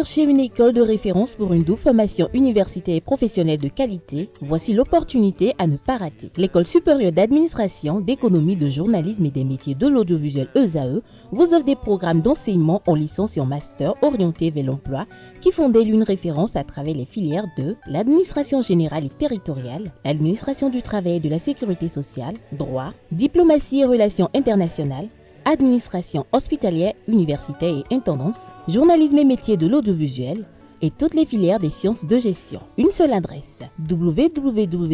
cherchez une école de référence pour une double formation universitaire et professionnelle de qualité? Voici l'opportunité à ne pas rater. L'École supérieure d'administration, d'économie, de journalisme et des métiers de l'audiovisuel ESAE vous offre des programmes d'enseignement en licence et en master orientés vers l'emploi qui font d'elle une référence à travers les filières de l'administration générale et territoriale, l'administration du travail et de la sécurité sociale, droit, diplomatie et relations internationales, administration hospitalière, universitaire et intendance, journalisme et métiers de l'audiovisuel et toutes les filières des sciences de gestion. Une seule adresse, www.esae.bj.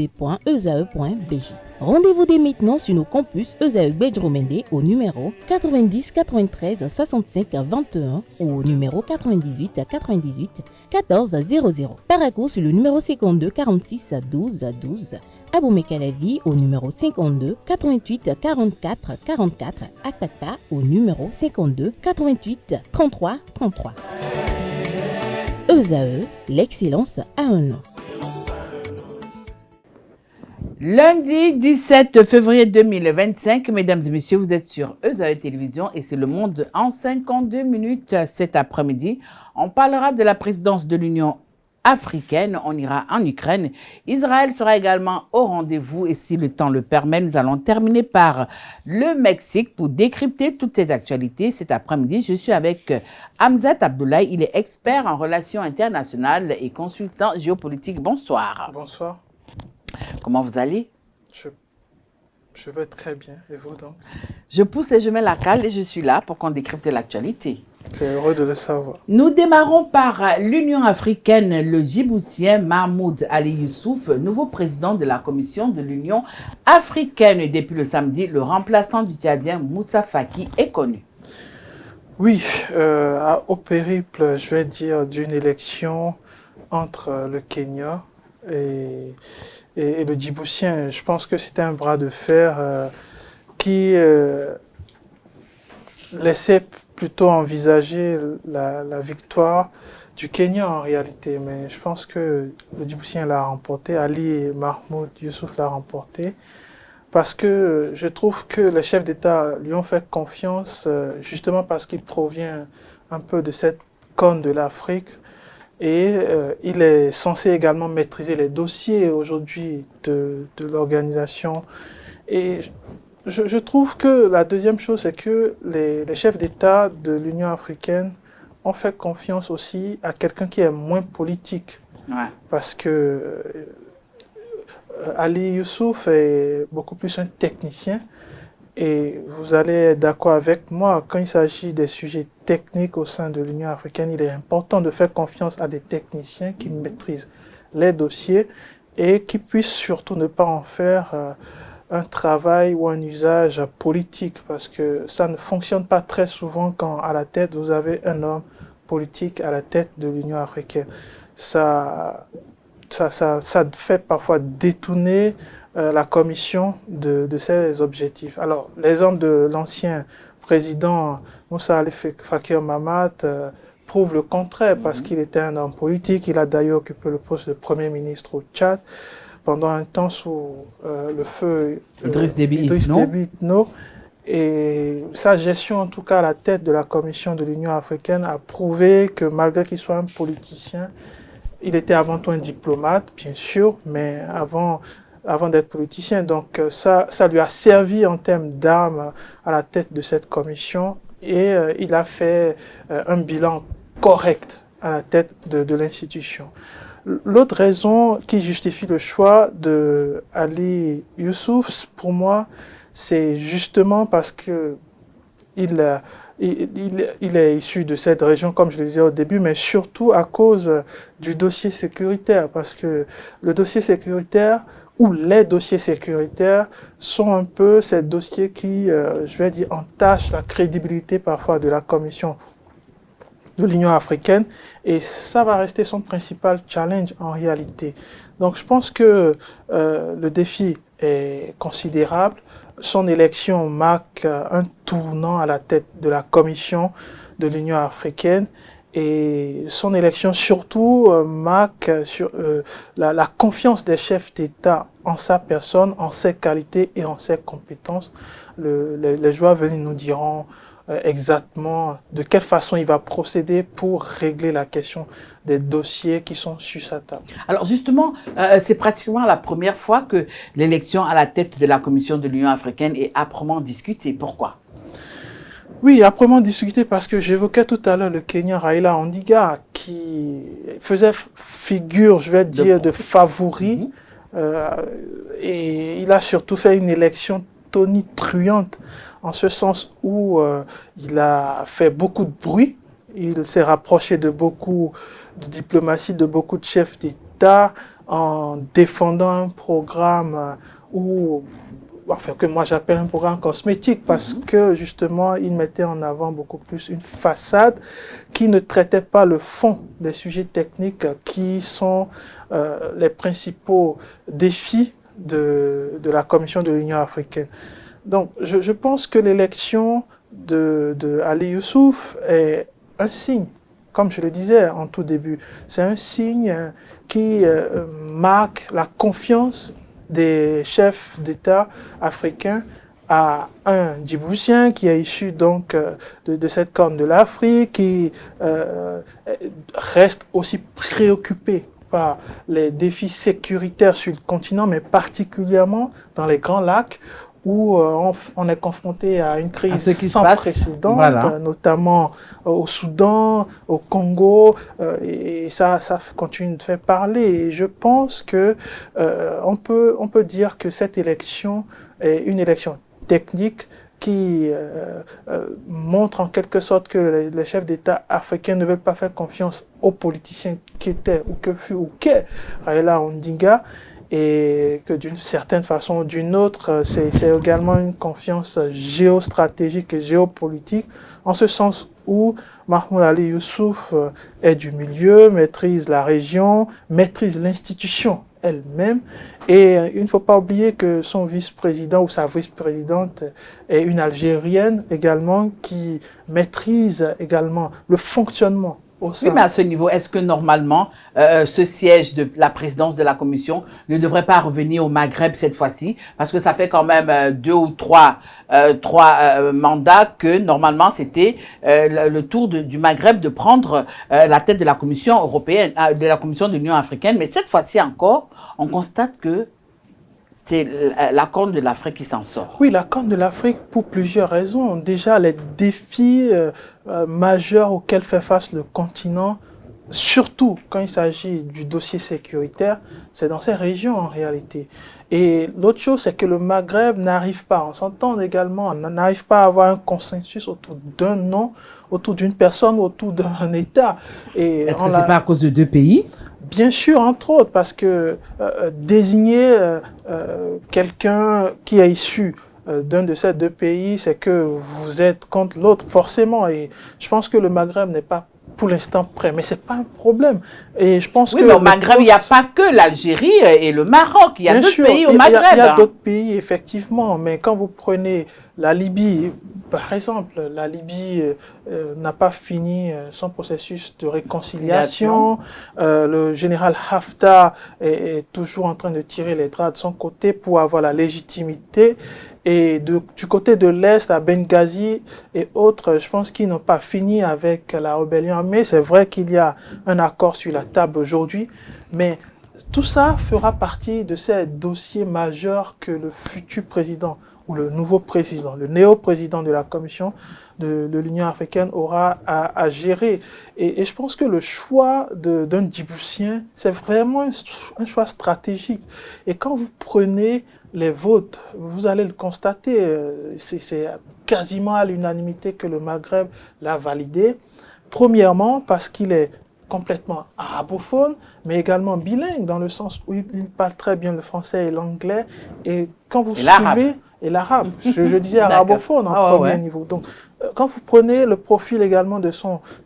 Rendez-vous dès maintenant sur nos campus ESAE Bedjromende au numéro 90 93 65 21 ou au numéro 98 98 14 00. Paracourt sur le numéro 52 46 12 12. Aboumé-Calavi au numéro 52 88 44 44. Akpata au numéro 52 88 33 33. ESAE, l'excellence a un nom. Lundi 17 février 2025, mesdames et messieurs, vous êtes sur ESAE Télévision et c'est Le Monde en 52 minutes cet après-midi. On parlera de la présidence de l'Union africaine, on ira en Ukraine. Israël sera également au rendez-vous et si le temps le permet, nous allons terminer par le Mexique pour décrypter toutes ces actualités. Cet après-midi, je suis avec Hamzat Abdoulaye, il est expert en relations internationales et consultant géopolitique. Bonsoir. Bonsoir. Comment vous allez? Je vais très bien. Et vous donc? Je pousse et je mets la cale et je suis là pour qu'on décrypte l'actualité. C'est heureux de le savoir. Nous démarrons par l'Union africaine, le Djiboutien Mahmoud Ali Youssouf, nouveau président de la Commission de l'Union africaine. Depuis le samedi, le remplaçant du Tchadien Moussa Faki est connu. Oui, au périple, je vais dire, d'une élection entre le Kenya et le Djiboutien, je pense que c'était un bras de fer qui laissait plutôt envisager la victoire du Kenya en réalité. Mais je pense que le Djiboutien l'a remporté, Ali Mahmoud Youssouf l'a remporté, parce que je trouve que les chefs d'État lui ont fait confiance justement parce qu'il provient un peu de cette corne de l'Afrique. Et il est censé également maîtriser les dossiers aujourd'hui de l'organisation. Et je trouve que la deuxième chose, c'est que les chefs d'État de l'Union africaine ont fait confiance aussi à quelqu'un qui est moins politique. Ouais. Parce que Ali Youssouf est beaucoup plus un technicien. Et vous allez être d'accord avec moi, quand il s'agit des sujets techniques au sein de l'Union africaine, il est important de faire confiance à des techniciens qui maîtrisent les dossiers et qui puissent surtout ne pas en faire un travail ou un usage politique, parce que ça ne fonctionne pas très souvent quand à la tête vous avez un homme politique à la tête de l'Union africaine. Ça fait parfois détourner la commission de ses objectifs. Alors, l'exemple de l'ancien président Moussa Ali Faki Mahamat prouve le contraire, parce qu'il était un homme politique. Il a d'ailleurs occupé le poste de Premier ministre au Tchad pendant un temps sous le feu Idriss Déby Itno. Et sa gestion, en tout cas à la tête de la commission de l'Union africaine, a prouvé que malgré qu'il soit un politicien, il était avant tout un diplomate, bien sûr, mais avant d'être politicien. Donc ça lui a servi en termes d'armes à la tête de cette commission et il a fait un bilan correct à la tête de l'institution. L'autre raison qui justifie le choix de Ali Youssouf, pour moi, c'est justement parce que il est issu de cette région, comme je le disais au début, mais surtout à cause du dossier sécuritaire, parce que le dossier sécuritaire ou les dossiers sécuritaires sont un peu ces dossiers qui, je vais dire, entachent la crédibilité parfois de la Commission de l'Union africaine, et ça va rester son principal challenge en réalité. Donc je pense que le défi est considérable. Son élection marque un tournant à la tête de la Commission de l'Union africaine. Et son élection surtout marque la confiance des chefs d'État en sa personne, en ses qualités et en ses compétences. Les joueurs venus nous diront exactement de quelle façon il va procéder pour régler la question des dossiers qui sont sur sa table. Alors justement, c'est pratiquement la première fois que l'élection à la tête de la Commission de l'Union africaine est âprement discutée. Pourquoi? Oui, âprement discuté parce que j'évoquais tout à l'heure le Kenyan Raila Odinga qui faisait figure, je vais dire, de favori. Et il a surtout fait une élection tonitruante en ce sens où il a fait beaucoup de bruit. Il s'est rapproché de beaucoup de diplomatie, de beaucoup de chefs d'État en défendant un programme que moi j'appelle un programme cosmétique parce que justement il mettait en avant beaucoup plus une façade qui ne traitait pas le fond des sujets techniques qui sont les principaux défis de la Commission de l'Union africaine. Donc je pense que l'élection de Ali Youssouf est un signe, comme je le disais en tout début, c'est un signe qui marque la confiance des chefs d'État africains à un Djiboutien qui est issu donc de cette corne de l'Afrique, qui reste aussi préoccupé par les défis sécuritaires sur le continent, mais particulièrement dans les Grands Lacs, où on est confronté à une crise sans précédent, notamment au Soudan, au Congo, et ça continue de faire parler. Et je pense que on peut dire que cette élection est une élection technique qui montre en quelque sorte que les chefs d'État africains ne veulent pas faire confiance aux politiciens qui étaient ou que fut ou qu'est Raila Odinga, et que d'une certaine façon ou d'une autre, c'est également une confiance géostratégique et géopolitique, en ce sens où Mahmoud Ali Youssouf est du milieu, maîtrise la région, maîtrise l'institution elle-même, et il ne faut pas oublier que son vice-président ou sa vice-présidente est une Algérienne également qui maîtrise également le fonctionnement. Oui, mais à ce niveau, est-ce que normalement, ce siège de la présidence de la Commission ne devrait pas revenir au Maghreb cette fois-ci? Parce que ça fait quand même 2 ou 3 mandats que normalement c'était le tour du Maghreb de prendre la tête de la Commission européenne, de la Commission de l'Union africaine. Mais cette fois-ci encore, on constate que c'est la Corne de l'Afrique qui s'en sort. Oui, la Corne de l'Afrique pour plusieurs raisons. Déjà, les défis majeurs auxquels fait face le continent, surtout quand il s'agit du dossier sécuritaire, c'est dans ces régions en réalité. Et l'autre chose, c'est que le Maghreb n'arrive pas, on s'entend également, on n'arrive pas à avoir un consensus autour d'un nom, autour d'une personne, autour d'un État. Est-ce que c'est pas à cause de 2 pays? Bien sûr, entre autres, parce que désigner quelqu'un qui est issu d'un de ces 2 pays, c'est que vous êtes contre l'autre, forcément. Et je pense que le Maghreb n'est pas pour l'instant prêt, mais c'est pas un problème. Et je pense oui, mais au Maghreb, il n'y a pas que l'Algérie et le Maroc, il y a d'autres pays au Maghreb. Il y a d'autres pays, effectivement, mais quand vous prenez la Libye, par exemple, la Libye n'a pas fini son processus de réconciliation. Le général Haftar est toujours en train de tirer les draps de son côté pour avoir la légitimité. Et du côté de l'Est, à Benghazi et autres, je pense qu'ils n'ont pas fini avec la rébellion armée. C'est vrai qu'il y a un accord sur la table aujourd'hui, mais tout ça fera partie de ces dossiers majeurs que le futur président ou le nouveau président, le néo-président de la Commission de l'Union africaine aura à gérer. Et je pense que le choix d'un Djiboutien, c'est vraiment un choix stratégique. Et quand vous prenez les votes, vous allez le constater, c'est quasiment à l'unanimité que le Maghreb l'a validé. Premièrement, parce qu'il est complètement arabophone, mais également bilingue, dans le sens où il parle très bien le français et l'anglais. Et quand vous suivez... Et l'arabe, je disais arabophone en premier niveau. Donc, quand vous prenez le profil également de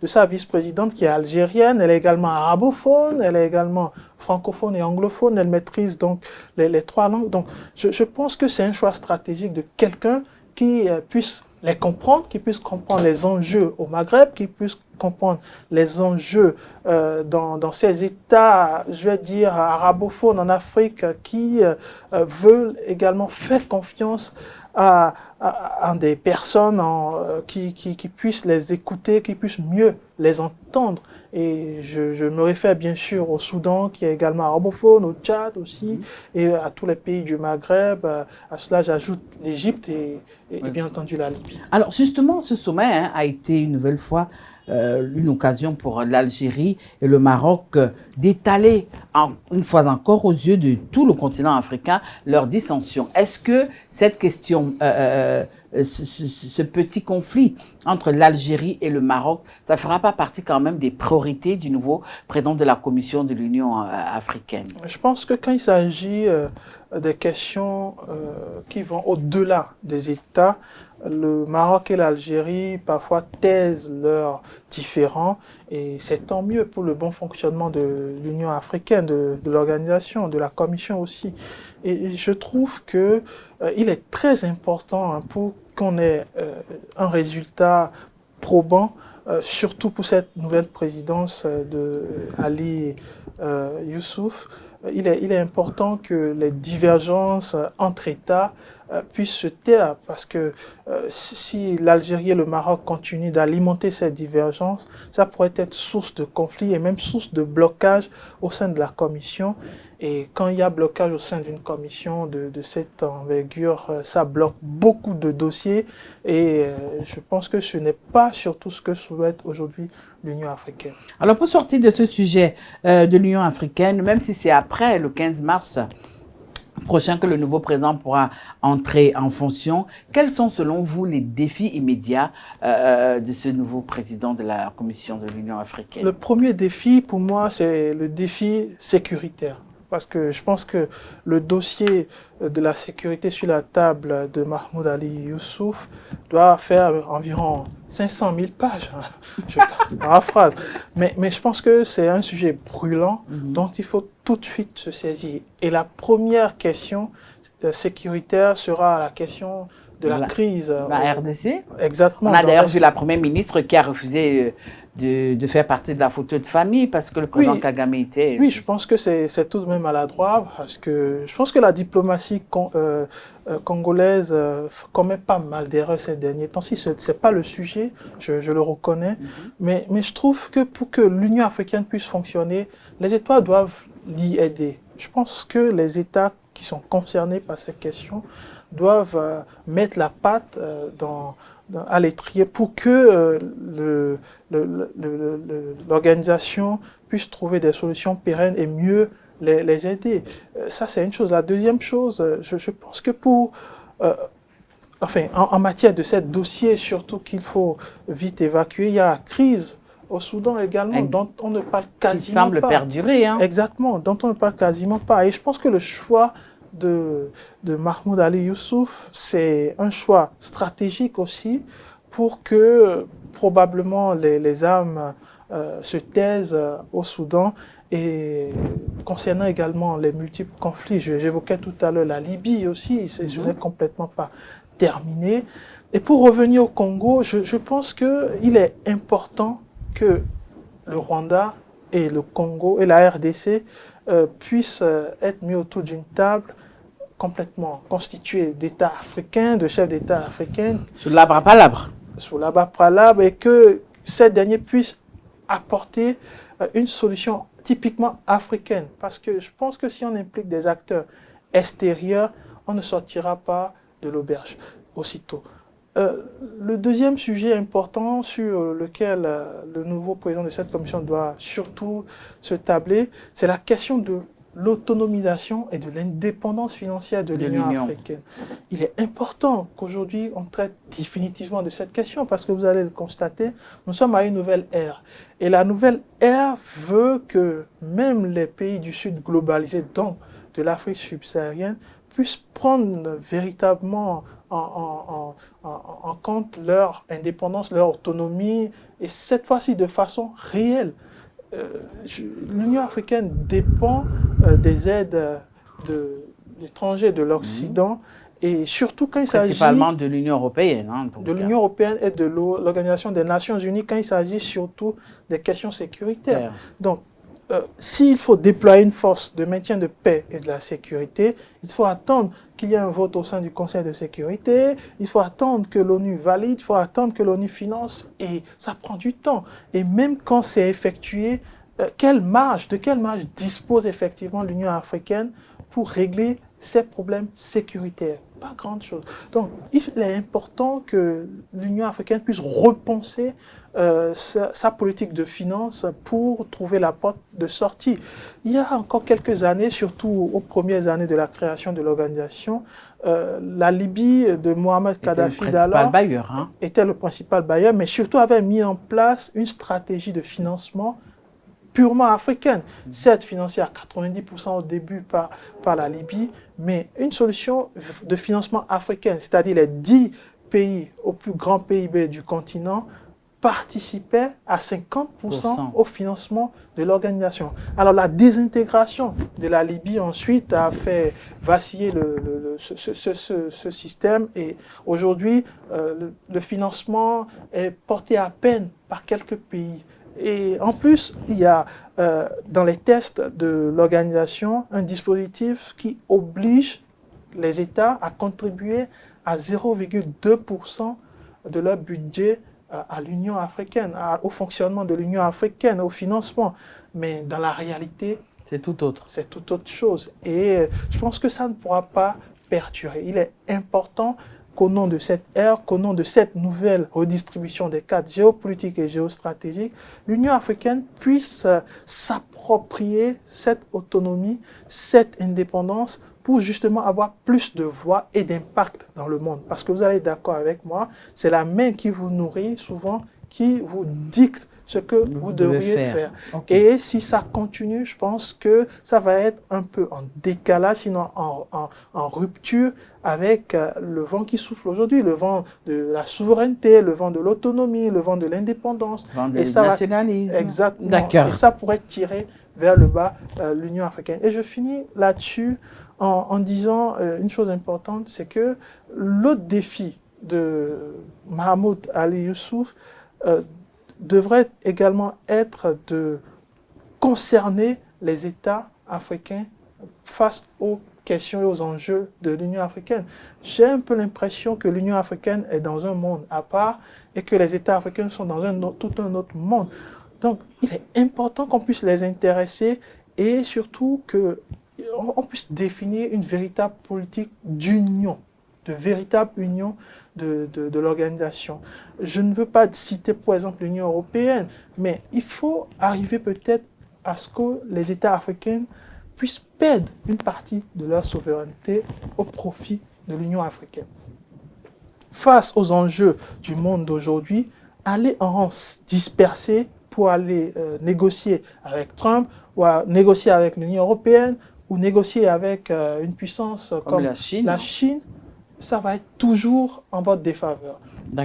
sa vice-présidente qui est algérienne, elle est également arabophone, elle est également francophone et anglophone, elle maîtrise donc les 3 langues. Donc, je pense que c'est un choix stratégique de quelqu'un qui puisse les comprendre, qui puisse comprendre les enjeux au Maghreb, qui puisse comprendre les enjeux dans ces États, je vais dire, arabophones en Afrique, qui veulent également faire confiance à des personnes qui puissent les écouter, qui puissent mieux les entendre. Et je me réfère bien sûr au Soudan, qui est également arabophone, au Tchad aussi, et à tous les pays du Maghreb. À cela, j'ajoute l'Égypte et bien entendu la Libye. Alors justement, ce sommet a été une nouvelle fois une occasion pour l'Algérie et le Maroc d'étaler une fois encore aux yeux de tout le continent africain leurs dissensions. Est-ce que cette question, ce petit conflit entre l'Algérie et le Maroc, ça ne fera pas partie quand même des priorités du nouveau président de la Commission de l'Union africaine? Je pense que quand il s'agit des questions qui vont au-delà des États, le Maroc et l'Algérie parfois taisent leurs différends et c'est tant mieux pour le bon fonctionnement de l'Union africaine, de l'organisation, de la Commission aussi. Et je trouve que il est très important pour qu'on ait un résultat probant, surtout pour cette nouvelle présidence de Ali Youssouf. Il est important que les divergences entre États puissent se taire parce que si l'Algérie et le Maroc continuent d'alimenter ces divergences, ça pourrait être source de conflit et même source de blocage au sein de la Commission. Et quand il y a blocage au sein d'une commission de cette envergure, ça bloque beaucoup de dossiers et je pense que ce n'est pas surtout ce que souhaite aujourd'hui l'Union africaine. Alors pour sortir de ce sujet de l'Union africaine, même si c'est après le 15 mars prochain que le nouveau président pourra entrer en fonction, quels sont selon vous les défis immédiats de ce nouveau président de la Commission de l'Union africaine? Le premier défi pour moi, c'est le défi sécuritaire. Parce que je pense que le dossier de la sécurité sur la table de Mahmoud Ali Youssouf doit faire environ 500 000 pages. Je paraphrase. Mais je pense que c'est un sujet brûlant dont il faut tout de suite se saisir. Et la première question sécuritaire sera la question de la crise. La RDC? Exactement. On a d'ailleurs vu la première ministre qui a refusé de faire partie de la photo de famille parce que le président Kagame était... Oui, je pense que c'est tout de même maladroit parce que je pense que la diplomatie congolaise commet pas mal d'erreurs ces derniers temps. Si ce n'est pas le sujet, je le reconnais, mais je trouve que pour que l'Union africaine puisse fonctionner, les États doivent l'y aider. Je pense que les États qui sont concernés par cette question doivent mettre la patte à l'étrier pour que l'organisation puisse trouver des solutions pérennes et mieux les aider. Ça, c'est une chose. La deuxième chose, je pense que en matière de ce dossier, surtout qu'il faut vite évacuer, il y a la crise au Soudan également, dont on ne parle quasiment pas. Qui semble perdurer. Hein. Exactement, dont on ne parle quasiment pas. Et je pense que le choix de Mahmoud Ali Youssouf, c'est un choix stratégique aussi pour que probablement les âmes se taisent au Soudan. Et concernant également les multiples conflits, j'évoquais tout à l'heure la Libye aussi, ce n'est complètement pas terminé. Et pour revenir au Congo, je pense qu'il est important que le Rwanda et le Congo et la RDC puissent être mis autour d'une table complètement constituée d'États africains, de chefs d'État africains. Sous l'abrapalabre. Sous l'abrapalabre, et que ces derniers puissent apporter une solution typiquement africaine. Parce que je pense que si on implique des acteurs extérieurs, on ne sortira pas de l'auberge aussitôt. Le deuxième sujet important sur lequel le nouveau président de cette commission doit surtout se tabler, c'est la question de l'autonomisation et de l'indépendance financière de l'Union africaine. Il est important qu'aujourd'hui on traite définitivement de cette question parce que vous allez le constater, nous sommes à une nouvelle ère. Et la nouvelle ère veut que même les pays du Sud globalisés, donc de l'Afrique subsaharienne, puissent prendre véritablement en compte leur indépendance, leur autonomie, et cette fois-ci de façon réelle. L'Union africaine dépend des aides de l'étranger, de l'Occident, et surtout quand il s'agit... Principalement de l'Union européenne. Hein, de l'Union européenne et de l'Organisation des Nations Unies, quand il s'agit surtout des questions sécuritaires. Donc, s'il faut déployer une force de maintien de paix et de la sécurité, il faut attendre qu'il y ait un vote au sein du Conseil de sécurité, il faut attendre que l'ONU valide, il faut attendre que l'ONU finance, et ça prend du temps. Et même quand c'est effectué, de quelle marge dispose effectivement l'Union africaine pour régler ces problèmes sécuritaires? Pas grande chose. Donc, il est important que l'Union africaine puisse repenser sa politique de finances pour trouver la porte de sortie. Il y a encore quelques années, surtout aux premières années de la création de l'organisation, la Libye de Mohamed Kadhafi d'alors était le principal bailleur, mais surtout avait mis en place une stratégie de financement purement africaine, certes financée à 90% au début par la Libye, mais une solution de financement africaine, c'est-à-dire les 10 pays au plus grand PIB du continent participaient à 50% au financement de l'organisation. Alors la désintégration de la Libye ensuite a fait vaciller ce système, et aujourd'hui le financement est porté à peine par quelques pays. Et en plus, il y a dans les tests de l'organisation un dispositif qui oblige les États à contribuer à 0,2% de leur budget à l'Union africaine, au fonctionnement de l'Union africaine, au financement. Mais dans la réalité, c'est tout autre. C'est tout autre chose. Et je pense que ça ne pourra pas perdurer. Il est important qu'au nom de cette ère, qu'au nom de cette nouvelle redistribution des cadres géopolitiques et géostratégiques, l'Union africaine puisse s'approprier cette autonomie, cette indépendance, pour justement avoir plus de voix et d'impact dans le monde. Parce que vous allez être d'accord avec moi, c'est la main qui vous nourrit souvent, qui vous dicte ce que vous devriez faire. Okay. Et si ça continue, je pense que ça va être un peu en décalage, sinon en rupture avec le vent qui souffle aujourd'hui, le vent de la souveraineté, le vent de l'autonomie, le vent de l'indépendance. Le vent du nationalisme. Exactement. D'accord. Et ça pourrait tirer vers le bas l'Union africaine. Et je finis là-dessus en disant une chose importante, c'est que l'autre défi de Mahamoud Ali Youssouf devrait également être de concerner les États africains face aux questions et aux enjeux de l'Union africaine. J'ai un peu l'impression que l'Union africaine est dans un monde à part et que les États africains sont dans tout un autre monde. Donc, il est important qu'on puisse les intéresser et surtout qu'on puisse définir une véritable politique d'union, de véritable union de l'organisation. Je ne veux pas citer, par exemple, l'Union européenne, mais il faut arriver peut-être à ce que les États africains puissent perdre une partie de leur souveraineté au profit de l'Union africaine. Face aux enjeux du monde d'aujourd'hui, aller en rang dispersé pour aller négocier avec Trump, ou négocier avec l'Union européenne, ou négocier avec une puissance comme la Chine, ça va être toujours en votre défaveur.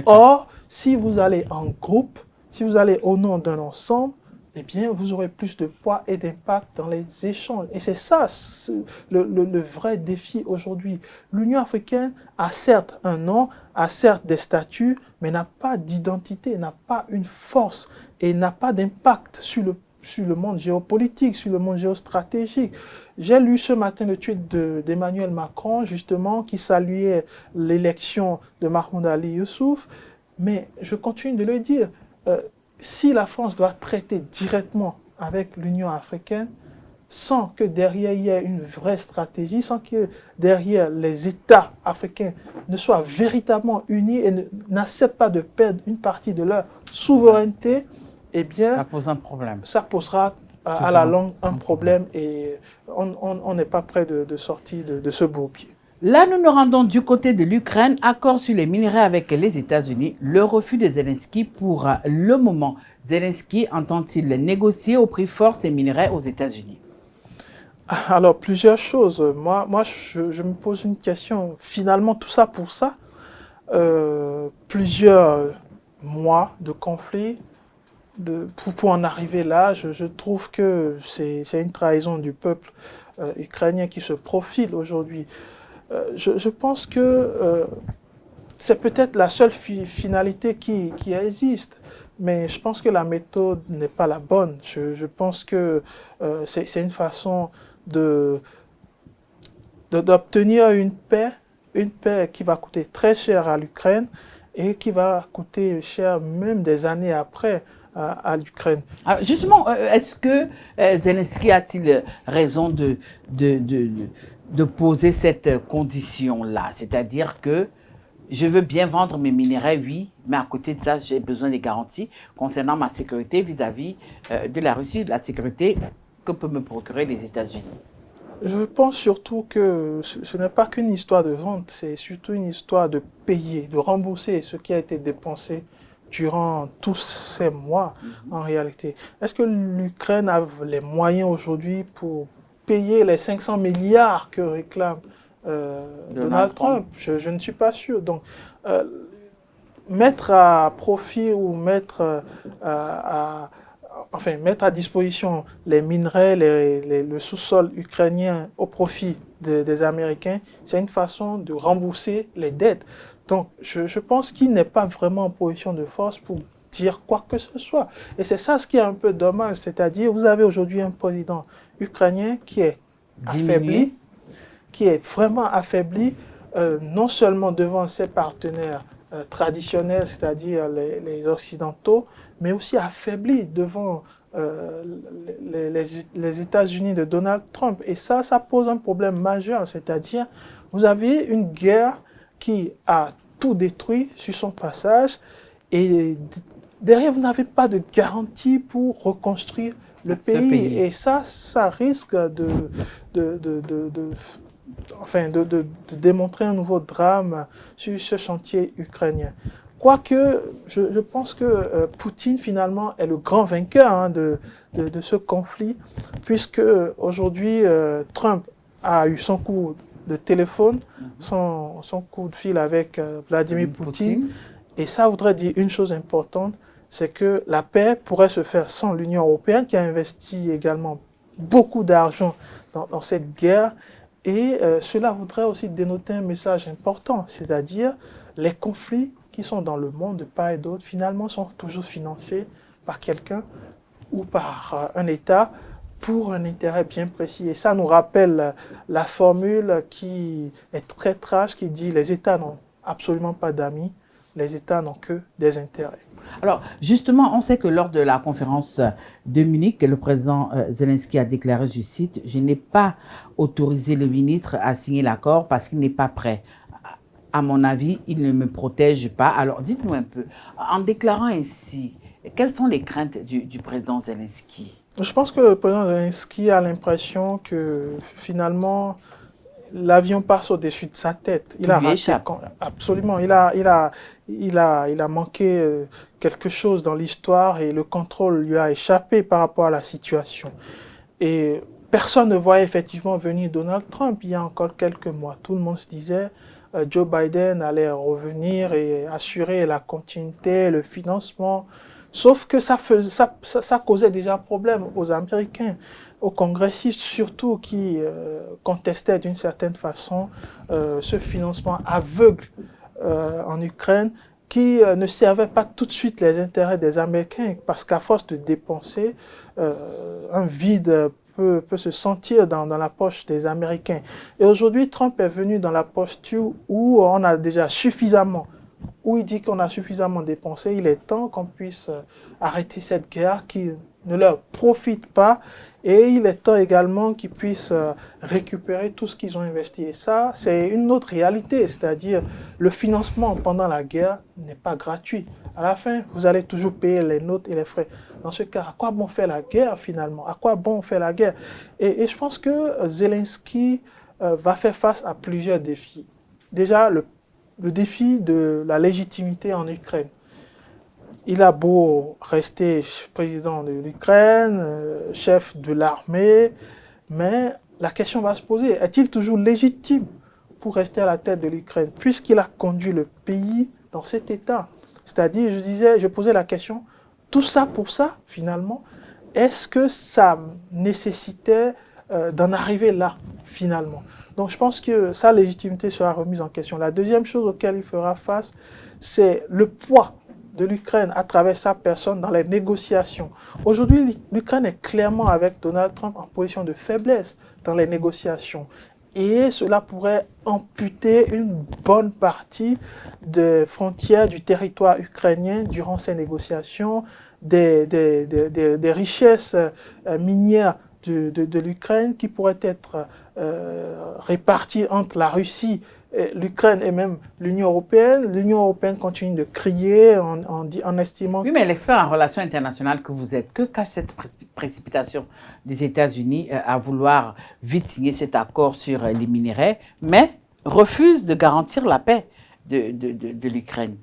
Or, si vous allez en groupe, si vous allez au nom d'un ensemble, eh bien, vous aurez plus de poids et d'impact dans les échanges. Et c'est ça le vrai défi aujourd'hui. L'Union africaine a certes un nom, a certes des statuts, mais n'a pas d'identité, n'a pas une force et n'a pas d'impact sur le monde géopolitique, sur le monde géostratégique. J'ai lu ce matin le tweet d'Emmanuel Macron, justement, qui saluait l'élection de Mahamoud Ali Youssouf, mais je continue de le dire, si la France doit traiter directement avec l'Union africaine, sans que derrière il y ait une vraie stratégie, sans que derrière les États africains ne soient véritablement unis et n'acceptent pas de perdre une partie de leur souveraineté, eh bien, ça pose un problème. Ça posera à la longue un problème et on n'est pas prêt de sortir de ce bourbier. Là, nous nous rendons du côté de l'Ukraine, accord sur les minerais avec les États-Unis, le refus de Zelensky pour le moment. Zelensky entend-il négocier au prix fort ces minerais aux États-Unis? Alors, plusieurs choses. Moi je me pose une question. Finalement, tout ça pour ça, plusieurs mois de conflit, pour en arriver là, je trouve que c'est une trahison du peuple ukrainien qui se profile aujourd'hui. Je pense que c'est peut-être la seule finalité qui existe. mais je pense que la méthode n'est pas la bonne. Je pense que c'est une façon d'obtenir une paix qui va coûter très cher à l'Ukraine et qui va coûter cher même des années après à l'Ukraine. Alors justement, est-ce que Zelensky a-t-il raison de poser cette condition-là? C'est-à-dire que je veux bien vendre mes minerais, oui, mais à côté de ça, j'ai besoin des garanties concernant ma sécurité vis-à-vis de la Russie, de la sécurité que peuvent me procurer les États-Unis. Je pense surtout que ce n'est pas qu'une histoire de vente, c'est surtout une histoire de payer, de rembourser ce qui a été dépensé durant tous ces mois en réalité. Est-ce que l'Ukraine a les moyens aujourd'hui pour payer les 500 milliards que réclame Donald Trump? Je ne suis pas sûr. Donc, mettre à profit ou mettre à disposition les minerais, le sous-sol ukrainien au profit des Américains, c'est une façon de rembourser les dettes. Donc, je pense qu'il n'est pas vraiment en position de force pour dire quoi que ce soit. Et c'est ça ce qui est un peu dommage, c'est-à-dire vous avez aujourd'hui un président ukrainien qui est affaibli, qui est vraiment affaibli, non seulement devant ses partenaires traditionnels, c'est-à-dire les Occidentaux, mais aussi affaibli devant les États-Unis de Donald Trump. Et ça pose un problème majeur, c'est-à-dire vous avez une guerre qui a tout détruit sur son passage et derrière vous n'avez pas de garantie pour reconstruire le pays. Et ça risque de démontrer un nouveau drame sur ce chantier ukrainien. Quoique, je pense que Poutine, finalement, est le grand vainqueur de ce conflit, puisque aujourd'hui, Trump a eu son coup de téléphone, son coup de fil avec Vladimir Poutine. Et ça voudrait dire une chose importante, c'est que la paix pourrait se faire sans l'Union européenne, qui a investi également beaucoup d'argent dans cette guerre. Et cela voudrait aussi dénoter un message important, c'est-à-dire les conflits qui sont dans le monde de part et d'autre, finalement, sont toujours financés par quelqu'un ou par un État pour un intérêt bien précis. Et ça nous rappelle la formule qui est très trash, qui dit « les États n'ont absolument pas d'amis, les États n'ont que des intérêts ». Alors, justement, on sait que lors de la conférence de Munich, le président Zelensky a déclaré, je cite, « Je n'ai pas autorisé le ministre à signer l'accord parce qu'il n'est pas prêt. À mon avis, il ne me protège pas. » Alors, dites-nous un peu, en déclarant ainsi, quelles sont les craintes du président Zelensky? Je pense que le président Zelensky a l'impression que finalement, l'avion passe au-dessus de sa tête. Il a raté, absolument. Il a manqué quelque chose dans l'histoire et le contrôle lui a échappé par rapport à la situation. Et personne ne voyait effectivement venir Donald Trump il y a encore quelques mois. Tout le monde se disait Joe Biden allait revenir et assurer la continuité, le financement. Sauf que ça causait déjà problème aux Américains, aux congressistes surtout, qui contestaient d'une certaine façon ce financement aveugle en Ukraine, qui ne servait pas tout de suite les intérêts des Américains, parce qu'à force de dépenser, un vide peut se sentir dans la poche des Américains. Et aujourd'hui, Trump est venu dans la posture où on a déjà suffisamment, où il dit qu'on a suffisamment dépensé. Il est temps qu'on puisse arrêter cette guerre qui ne leur profite pas, et il est temps également qu'ils puissent récupérer tout ce qu'ils ont investi. Et ça, c'est une autre réalité, c'est-à-dire le financement pendant la guerre n'est pas gratuit. À la fin, vous allez toujours payer les notes et les frais. Dans ce cas, à quoi bon faire la guerre finalement? À quoi bon faire la guerre? Et je pense que Zelensky va faire face à plusieurs défis. Déjà, le défi de la légitimité en Ukraine. Il a beau rester président de l'Ukraine, chef de l'armée, mais la question va se poser, est-il toujours légitime pour rester à la tête de l'Ukraine, puisqu'il a conduit le pays dans cet état? C'est-à-dire, je posais la question, tout ça pour ça, finalement, est-ce que ça nécessitait d'en arriver là, finalement? Donc je pense que sa légitimité sera remise en question. La deuxième chose auquel il fera face, c'est le poids de l'Ukraine à travers sa personne dans les négociations. Aujourd'hui, l'Ukraine est clairement avec Donald Trump en position de faiblesse dans les négociations. Et cela pourrait amputer une bonne partie des frontières du territoire ukrainien durant ces négociations, des richesses minières de l'Ukraine qui pourraient être réparties entre la Russie, l'Ukraine et même l'Union européenne. L'Union européenne continue de crier en estimant... Oui, mais l'expert en relations internationales que vous êtes, que cache cette précipitation des États-Unis à vouloir vite signer cet accord sur les minerais, mais refuse de garantir la paix de l'Ukraine?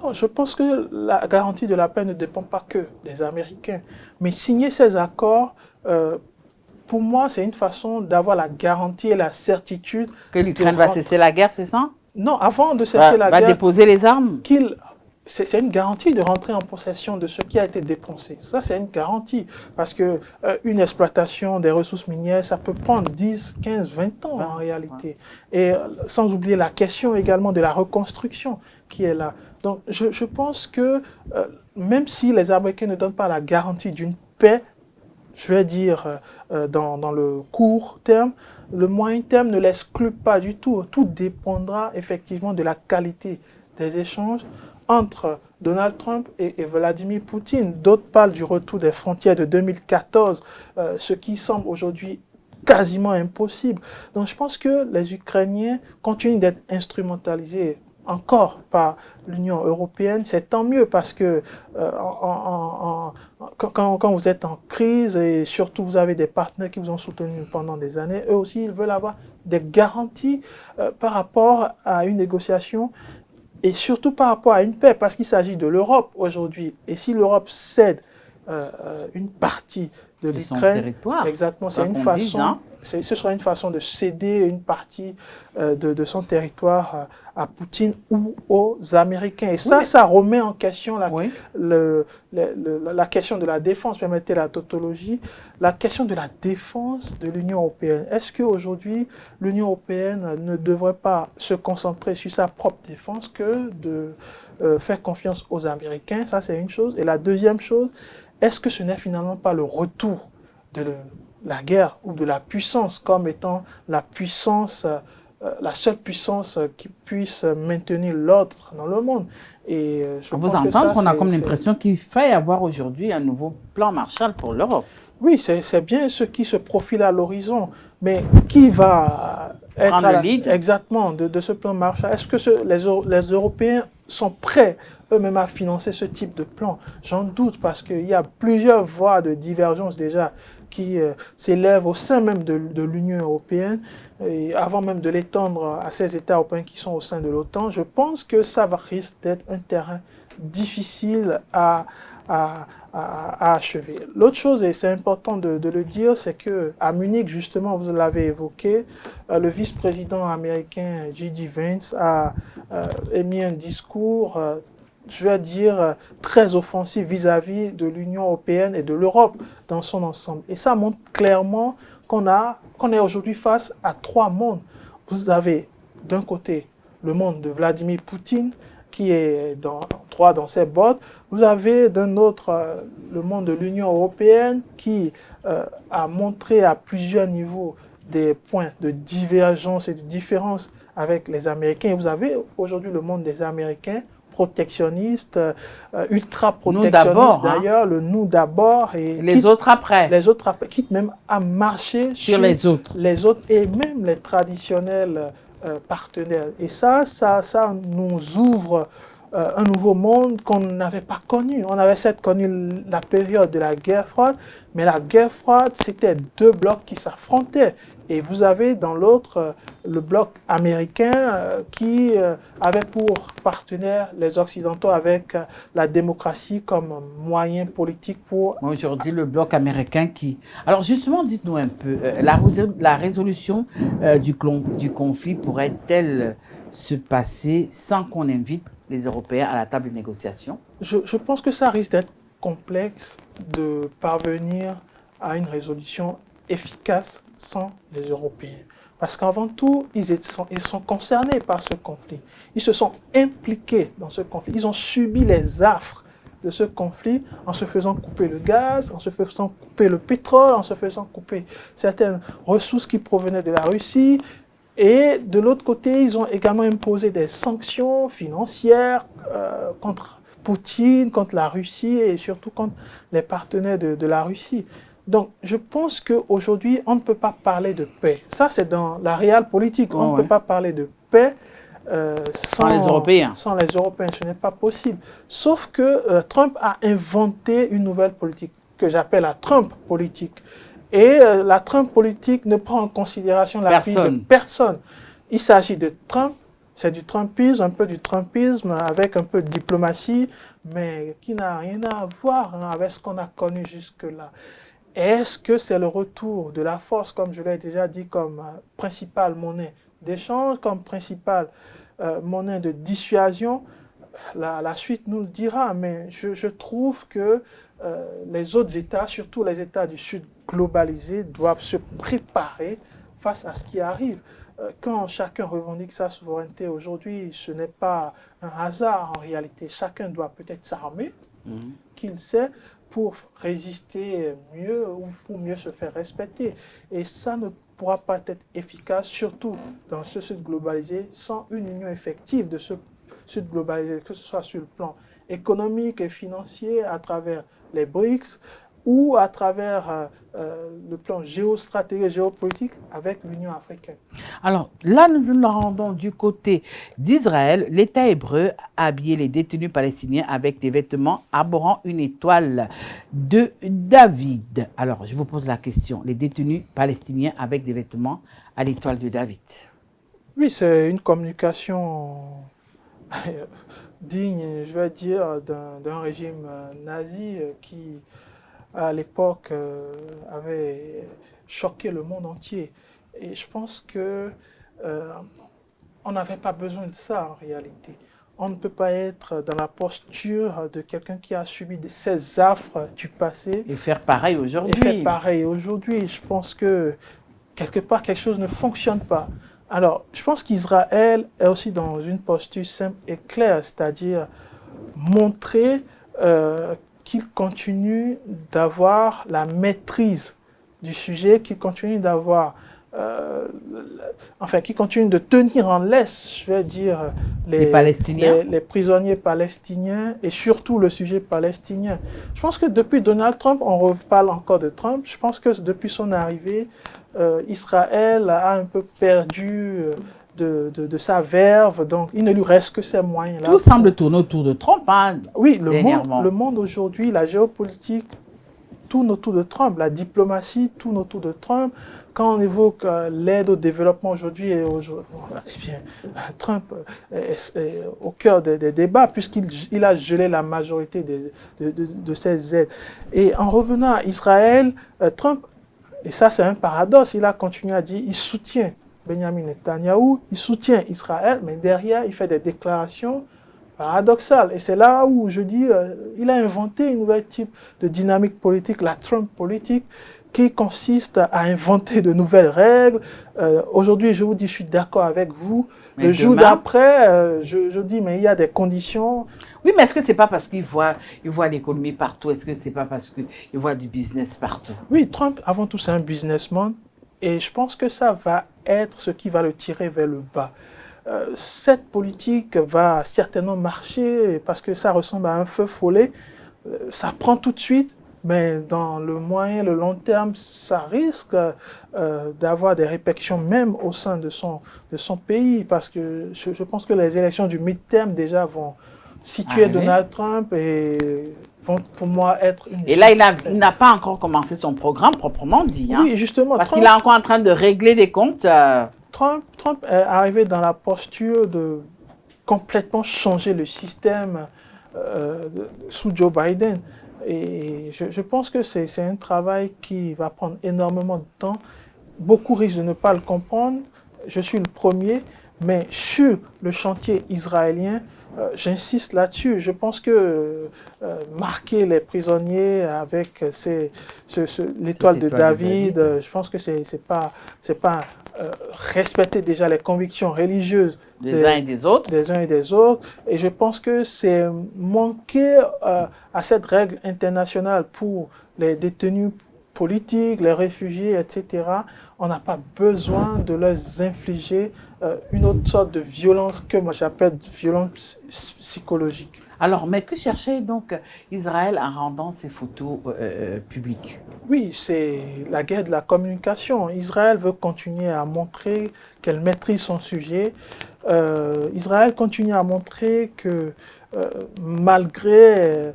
Non, je pense que la garantie de la paix ne dépend pas que des Américains. Mais signer ces accords, pour moi, c'est une façon d'avoir la garantie et la certitude... Que l'Ukraine va cesser la guerre, c'est ça? Non, avant de cesser la guerre... Va déposer les armes? C'est une garantie de rentrer en possession de ce qui a été dépensé. Ça, c'est une garantie. Parce que une exploitation des ressources minières, ça peut prendre 10, 15, 20 ans en réalité. Et sans oublier la question également de la reconstruction qui est là. Donc, je pense que même si les Américains ne donnent pas la garantie d'une paix, je vais dire dans le court terme, le moyen terme ne l'exclut pas du tout. Tout dépendra effectivement de la qualité des échanges entre Donald Trump et Vladimir Poutine. D'autres parlent du retour des frontières de 2014, ce qui semble aujourd'hui quasiment impossible. Donc je pense que les Ukrainiens continuent d'être instrumentalisés encore par l'Union européenne. C'est tant mieux parce que quand vous êtes en crise et surtout vous avez des partenaires qui vous ont soutenu pendant des années, eux aussi ils veulent avoir des garanties par rapport à une négociation et surtout par rapport à une paix, parce qu'il s'agit de l'Europe aujourd'hui. Et si l'Europe cède une partie de l'Ukraine, exactement, c'est une façon, ce sera une façon de céder une partie de son territoire à Poutine ou aux Américains. Et ça, ça remet en question la question de la défense, permettez la tautologie, la question de la défense de l'Union européenne. Est-ce qu'aujourd'hui, l'Union européenne ne devrait pas se concentrer sur sa propre défense que de faire confiance aux Américains? Ça, c'est une chose. Et la deuxième chose, est-ce que ce n'est finalement pas le retour de la guerre ou de la puissance comme étant la puissance, la seule puissance qui puisse maintenir l'ordre dans le monde? Et je vous entendre, on a comme l'impression qu'il faille avoir aujourd'hui un nouveau plan Marshall pour l'Europe. Oui, c'est bien ce qui se profile à l'horizon, mais qui va être le lead exactement de ce plan Marshall? Est-ce que les Européens sont prêts eux-mêmes à financer ce type de plan? J'en doute parce qu'il y a plusieurs voies de divergence déjà qui s'élèvent au sein même de l'Union européenne, et avant même de l'étendre à ces États européens qui sont au sein de l'OTAN. Je pense que ça risque d'être un terrain difficile à achever. L'autre chose, et c'est important de le dire, c'est qu'à Munich, justement, vous l'avez évoqué, le vice-président américain J.D. Vance a émis un discours je vais dire, très offensif vis-à-vis de l'Union européenne et de l'Europe dans son ensemble. Et ça montre clairement qu'on est aujourd'hui face à trois mondes. Vous avez d'un côté le monde de Vladimir Poutine, qui est droit dans ses bottes. Vous avez d'un autre le monde de l'Union européenne, qui a montré à plusieurs niveaux des points de divergence et de différence avec les Américains. Et vous avez aujourd'hui le monde des Américains, protectionniste, ultra-protectionniste d'ailleurs, le nous d'abord. Et les autres après. Les autres après, quitte même à marcher sur les autres. Les autres et même les traditionnels partenaires. Et ça nous ouvre un nouveau monde qu'on n'avait pas connu. On avait certes connu la période de la guerre froide, mais la guerre froide, c'était deux blocs qui s'affrontaient. Et vous avez dans l'autre le bloc américain qui avait pour partenaire les Occidentaux avec la démocratie comme moyen politique pour... Aujourd'hui, le bloc américain qui... Alors justement, dites-nous un peu, la résolution du conflit pourrait-elle se passer sans qu'on invite les Européens à la table de négociation? Je pense que ça risque d'être complexe de parvenir à une résolution efficace sans les Européens. Parce qu'avant tout, ils sont concernés par ce conflit. Ils se sont impliqués dans ce conflit. Ils ont subi les affres de ce conflit en se faisant couper le gaz, en se faisant couper le pétrole, en se faisant couper certaines ressources qui provenaient de la Russie. Et de l'autre côté, ils ont également imposé des sanctions financières contre Poutine, contre la Russie et surtout contre les partenaires de la Russie. Donc, je pense qu'aujourd'hui, on ne peut pas parler de paix. Ça, c'est dans la réelle politique. On ne peut pas parler de paix sans les Européens. Sans les Européens, ce n'est pas possible. Sauf que Trump a inventé une nouvelle politique que j'appelle la Trump politique. Et la Trump politique ne prend en considération la vie de personne. Il s'agit de Trump, c'est du Trumpisme, un peu du Trumpisme avec un peu de diplomatie, mais qui n'a rien à voir avec ce qu'on a connu jusque-là. Est-ce que c'est le retour de la force, comme je l'ai déjà dit, comme principale monnaie d'échange, comme principale monnaie de dissuasion? La suite nous le dira, mais je trouve que les autres États, surtout les États du Sud globalisés, doivent se préparer face à ce qui arrive. Quand chacun revendique sa souveraineté aujourd'hui, ce n'est pas un hasard en réalité. Chacun doit peut-être s'armer, qu'il sait, pour résister mieux ou pour mieux se faire respecter. Et ça ne pourra pas être efficace, surtout dans ce Sud globalisé, sans une union effective de ce Sud globalisé, que ce soit sur le plan économique et financier, à travers les BRICS, ou à travers le plan géostratégique et géopolitique avec l'Union africaine. Alors là, nous nous rendons du côté d'Israël. L'État hébreu a habillé les détenus palestiniens avec des vêtements arborant une étoile de David. Alors, je vous pose la question. Les détenus palestiniens avec des vêtements à l'étoile de David. Oui, c'est une communication digne, je vais dire, d'un régime nazi qui, à l'époque, avait choqué le monde entier. Et je pense que on n'avait pas besoin de ça en réalité. On ne peut pas être dans la posture de quelqu'un qui a subi ces affres du passé. Et faire pareil aujourd'hui. Et faire pareil aujourd'hui. Je pense que quelque part, quelque chose ne fonctionne pas. Alors, je pense qu'Israël est aussi dans une posture simple et claire, c'est-à-dire montrer qu'il continue d'avoir la maîtrise du sujet, qu'il continue d'avoir, qu'il continue de tenir en laisse, je vais dire, les prisonniers palestiniens et surtout le sujet palestinien. Je pense que depuis Donald Trump, on reparle encore de Trump, je pense que depuis son arrivée, Israël a un peu perdu de sa verve, donc il ne lui reste que ces moyens-là. Tout semble tourner autour de Trump, hein, oui, le monde aujourd'hui, la géopolitique tourne autour de Trump, la diplomatie tourne autour de Trump. Quand on évoque l'aide au développement aujourd'hui, Trump est au cœur des débats puisqu'il a gelé la majorité de ces aides. Et en revenant à Israël, Trump, et ça c'est un paradoxe, il a continué à dire, il soutient Benjamin Netanyahou, il soutient Israël, mais derrière il fait des déclarations paradoxales. Et c'est là où je dis, il a inventé une nouvelle type de dynamique politique, la Trump politique, qui consiste à inventer de nouvelles règles. Aujourd'hui, je vous dis, je suis d'accord avec vous. Mais le jour d'après, je dis, mais il y a des conditions. Oui, mais est-ce que ce n'est pas parce qu'il voit l'économie partout? Est-ce que ce n'est pas parce qu'il voit du business partout? Oui, Trump, avant tout, c'est un businessman. Et je pense que ça va être ce qui va le tirer vers le bas. Cette politique va certainement marcher parce que ça ressemble à un feu follet. Ça prend tout de suite. Mais dans le moyen, le long terme, ça risque d'avoir des répercussions même au sein de son pays, parce que je pense que les élections du mid-term déjà vont situer Donald Trump et vont pour moi être une... Et là, il n'a pas encore commencé son programme proprement dit. Hein, oui, justement. Parce qu'il est encore en train de régler des comptes. Trump est arrivé dans la posture de complètement changer le système sous Joe Biden. Et je pense que c'est un travail qui va prendre énormément de temps. Beaucoup risquent de ne pas le comprendre. Je suis le premier. Mais sur le chantier israélien, j'insiste là-dessus. Je pense que marquer les prisonniers avec l'étoile de David, je pense que c'est pas respecter déjà les convictions religieuses des uns et des autres. Des uns et des autres. Et je pense que c'est manquer à cette règle internationale pour les détenus politiques, les réfugiés, etc. On n'a pas besoin de leur infliger une autre sorte de violence que moi j'appelle violence psychologique. Alors, mais que cherchait donc Israël en rendant ces photos publiques? Oui, c'est la guerre de la communication. Israël veut continuer à montrer qu'elle maîtrise son sujet. Israël continue à montrer que malgré,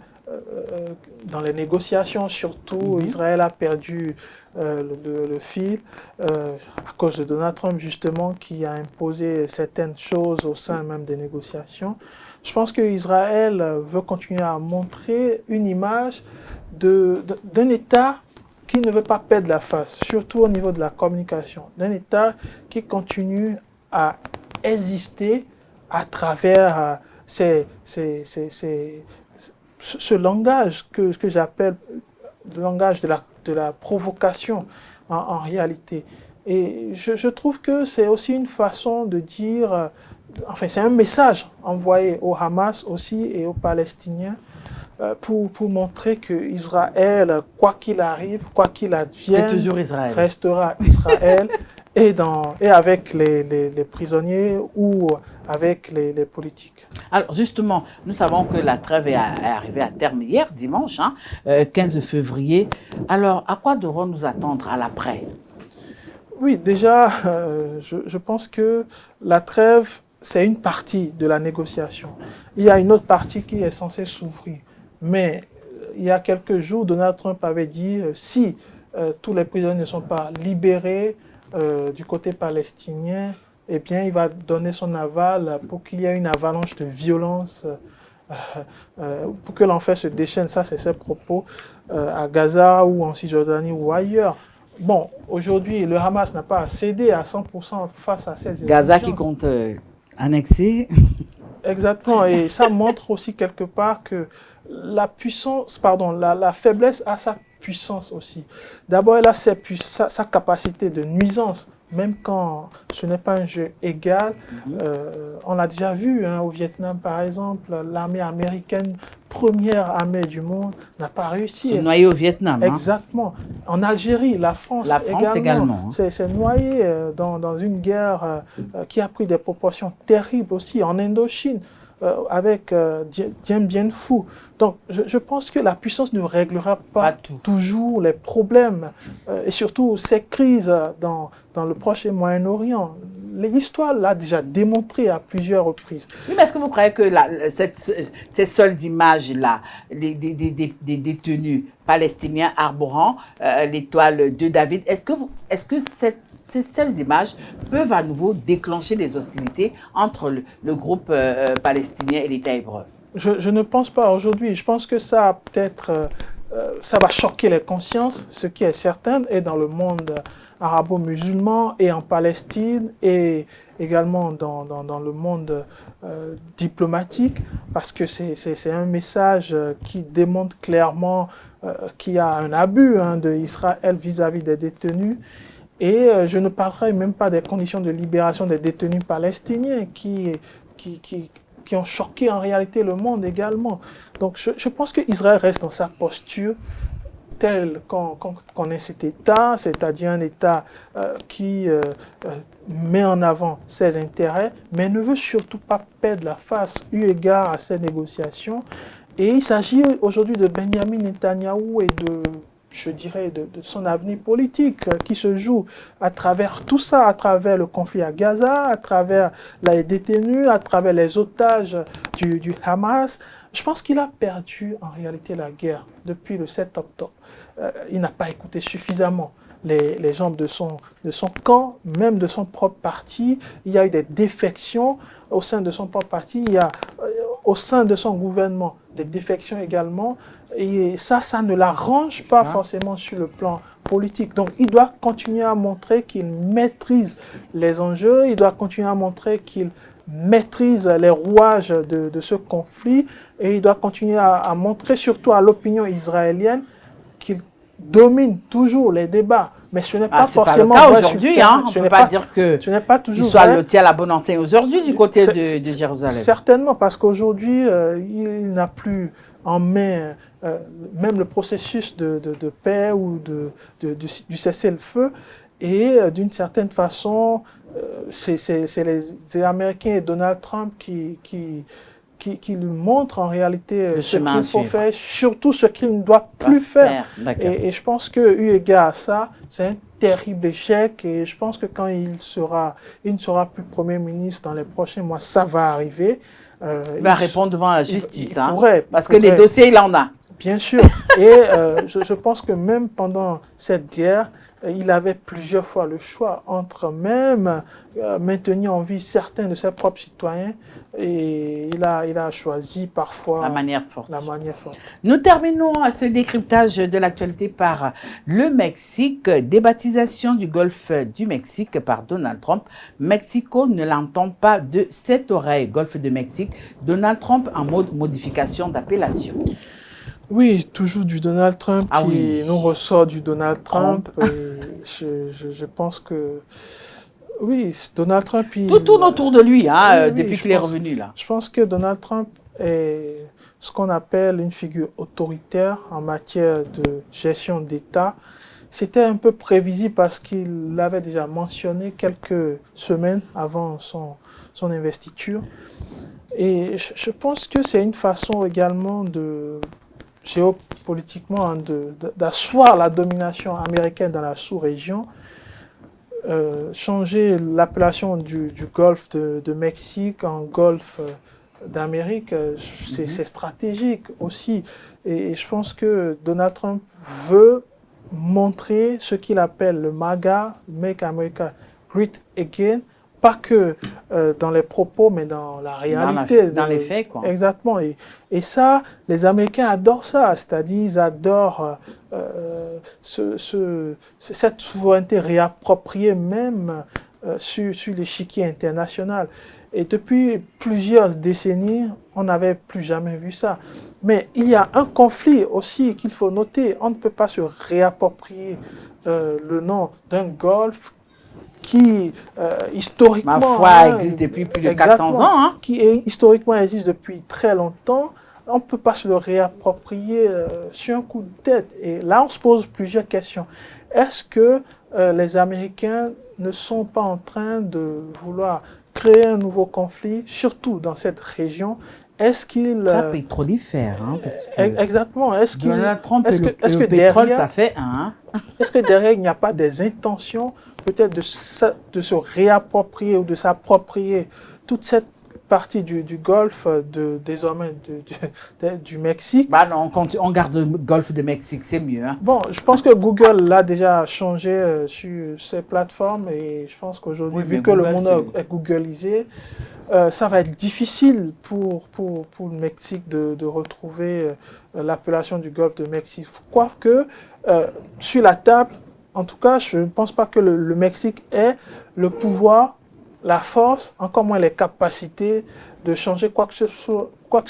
dans les négociations surtout, Israël a perdu le fil à cause de Donald Trump justement qui a imposé certaines choses au sein même des négociations. Je pense qu'Israël veut continuer à montrer une image d'un État qui ne veut pas perdre la face, surtout au niveau de la communication, d'un État qui continue à exister à travers ce langage que j'appelle le langage de la provocation en réalité. Et je trouve que c'est aussi une façon de dire, enfin c'est un message envoyé au Hamas aussi et aux Palestiniens pour montrer que Israël, quoi qu'il arrive, quoi qu'il advienne, c'est toujours Israël. Restera Israël et avec les prisonniers ou avec les politiques. Alors justement, nous savons que la trêve est arrivée à terme hier, dimanche, 15 février. Alors, à quoi devrons nous attendre à l'après? Oui, déjà, je pense que la trêve, c'est une partie de la négociation. Il y a une autre partie qui est censée s'ouvrir. Mais il y a quelques jours, Donald Trump avait dit si tous les prisonniers ne sont pas libérés du côté palestinien, eh bien, il va donner son aval pour qu'il y ait une avalanche de violence, pour que l'enfer se déchaîne. Ça, c'est ses propos à Gaza ou en Cisjordanie ou ailleurs. Bon, aujourd'hui, le Hamas n'a pas cédé à 100% face à ces exigences. Gaza qui compte annexer. Exactement, et ça montre aussi quelque part que la puissance, pardon, la faiblesse a sa puissance aussi. D'abord, elle a sa capacité de nuisance, même quand ce n'est pas un jeu égal. On l'a déjà vu au Vietnam, par exemple, l'armée américaine, première armée du monde, n'a pas réussi. Se noyer au Vietnam. Exactement. En Algérie, la France également. C'est noyé dans une guerre qui a pris des proportions terribles aussi, en Indochine. Avec Dien Bien Phu. Donc, je pense que la puissance ne réglera pas toujours les problèmes et surtout ces crises dans le Proche et Moyen-Orient. L'histoire l'a déjà démontré à plusieurs reprises. Oui, mais est-ce que vous croyez que ces seules images-là, des détenus palestiniens arborant l'étoile de David, est-ce que ces seules images peuvent à nouveau déclencher des hostilités entre le groupe palestinien et l'État hébreu? Je ne pense pas aujourd'hui. Je pense que ça ça va choquer les consciences, ce qui est certain, et dans le monde arabo-musulman et en Palestine et également dans le monde diplomatique, parce que c'est un message qui démontre clairement qu'il y a un abus d'Israël vis-à-vis des détenus. Et je ne parlerai même pas des conditions de libération des détenus palestiniens qui ont choqué en réalité le monde également. Donc je pense qu'Israël reste dans sa posture telle qu'on est cet État, c'est-à-dire un État qui met en avant ses intérêts, mais ne veut surtout pas perdre la face eu égard à ces négociations. Et il s'agit aujourd'hui de Benjamin Netanyahou et je dirais, de son avenir politique qui se joue à travers tout ça, à travers le conflit à Gaza, à travers les détenus, à travers les otages du Hamas. Je pense qu'il a perdu en réalité la guerre depuis le 7 octobre. Il n'a pas écouté suffisamment les gens de son camp, même de son propre parti. Il y a eu des défections au sein de son propre parti. Il y a au sein de son gouvernement des défections également. Et ça ne l'arrange pas forcément sur le plan politique. Donc, il doit continuer à montrer qu'il maîtrise les enjeux. Il doit continuer à montrer qu'il maîtrise les rouages de ce conflit et il doit continuer à montrer surtout à l'opinion israélienne qu'il domine toujours les débats. Mais ce n'est pas forcément vrai aujourd'hui. Hein. On ne peut pas dire que ce n'est pas toujours soit lotis à la bonne enseigne aujourd'hui du côté de Jérusalem. Certainement, parce qu'aujourd'hui, il n'a plus en main même le processus de paix ou du cessez-le-feu. Et d'une certaine façon, c'est les Américains et Donald Trump qui lui montrent en réalité ce qu'il faut faire, surtout ce qu'il ne doit plus faire. Et je pense que, eu égard à ça, c'est un terrible échec. Et je pense que quand il ne sera plus Premier ministre dans les prochains mois, ça va arriver. Il va répondre devant la justice, parce que les dossiers, il en a. Bien sûr. Et je pense que même pendant cette guerre, il avait plusieurs fois le choix entre même maintenir en vie certains de ses propres citoyens et il a choisi parfois la manière forte. Nous terminons ce décryptage de l'actualité par le Mexique. Débaptisation du golfe du Mexique par Donald Trump. Mexico ne l'entend pas de cette oreille. Golfe de Mexique. Donald Trump en mode modification d'appellation. Oui, toujours du Donald Trump nous ressort du Donald Trump. Je pense que oui, Donald Trump... Tout tourne autour de lui depuis qu'il est revenu là. Je pense que Donald Trump est ce qu'on appelle une figure autoritaire en matière de gestion d'État. C'était un peu prévisible parce qu'il l'avait déjà mentionné quelques semaines avant son investiture. Et je pense que c'est une façon également géopolitiquement d'asseoir la domination américaine dans la sous-région, changer l'appellation du golfe de Mexique en golfe d'Amérique, c'est stratégique aussi. Et je pense que Donald Trump veut montrer ce qu'il appelle le MAGA, Make America Great Again, pas que dans les propos, mais dans la réalité. Dans les faits, quoi. Exactement. Et ça, les Américains adorent ça. C'est-à-dire, ils adorent cette souveraineté réappropriée même sur l'échiquier international. Et depuis plusieurs décennies, on n'avait plus jamais vu ça. Mais il y a un conflit aussi qu'il faut noter. On ne peut pas se réapproprier le nom d'un golfe qui historiquement... Ma foi, existe depuis plus de 400 ans. Qui historiquement existe depuis très longtemps. On ne peut pas se le réapproprier sur un coup de tête. Et là, on se pose plusieurs questions. Est-ce que les Américains ne sont pas en train de vouloir créer un nouveau conflit, surtout dans cette région? Est-ce qu'il... Très pétrolifère. Exactement. Est-ce qu'il... Donald Trump et le pétrole, ça fait un. Est-ce que derrière, il n'y a pas des intentions peut-être de se réapproprier ou de s'approprier toute cette partie du golfe, désormais du Mexique? Non, on garde le golfe de Mexique, c'est mieux. Bon, je pense que Google l'a déjà changé sur ses plateformes et je pense qu'aujourd'hui, vu que le monde est googlisé, ça va être difficile pour le Mexique de retrouver l'appellation du golfe de Mexique. Quoique, sur la table, en tout cas, je ne pense pas que le Mexique ait le pouvoir, la force, encore moins les capacités de changer quoi que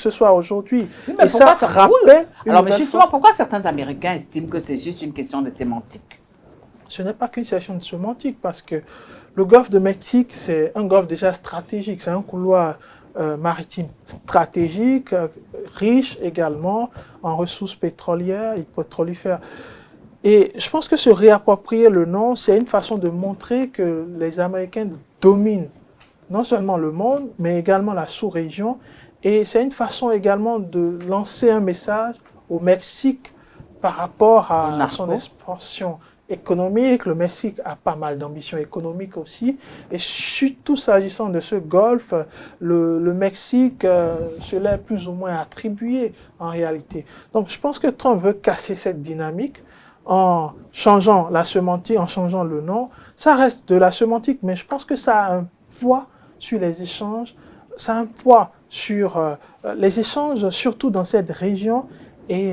ce soit aujourd'hui. Oui, mais ça rappelle... Alors, mais justement, pourquoi certains Américains estiment que c'est juste une question de sémantique? Ce n'est pas qu'une question de sémantique, parce que le golfe de Mexique, c'est un golfe déjà stratégique, c'est un couloir maritime stratégique, riche également en ressources pétrolières et pétrolifères. Et je pense que se réapproprier le nom, c'est une façon de montrer que les Américains dominent non seulement le monde, mais également la sous-région. Et c'est une façon également de lancer un message au Mexique par rapport à son expansion économique. Le Mexique a pas mal d'ambitions économiques aussi. Et surtout s'agissant de ce golfe, le Mexique se l'est plus ou moins attribué en réalité. Donc je pense que Trump veut casser cette dynamique en changeant la sémantique, en changeant le nom. Ça reste de la sémantique, mais je pense que ça a un poids sur les échanges, ça a un poids sur les échanges, surtout dans cette région. Et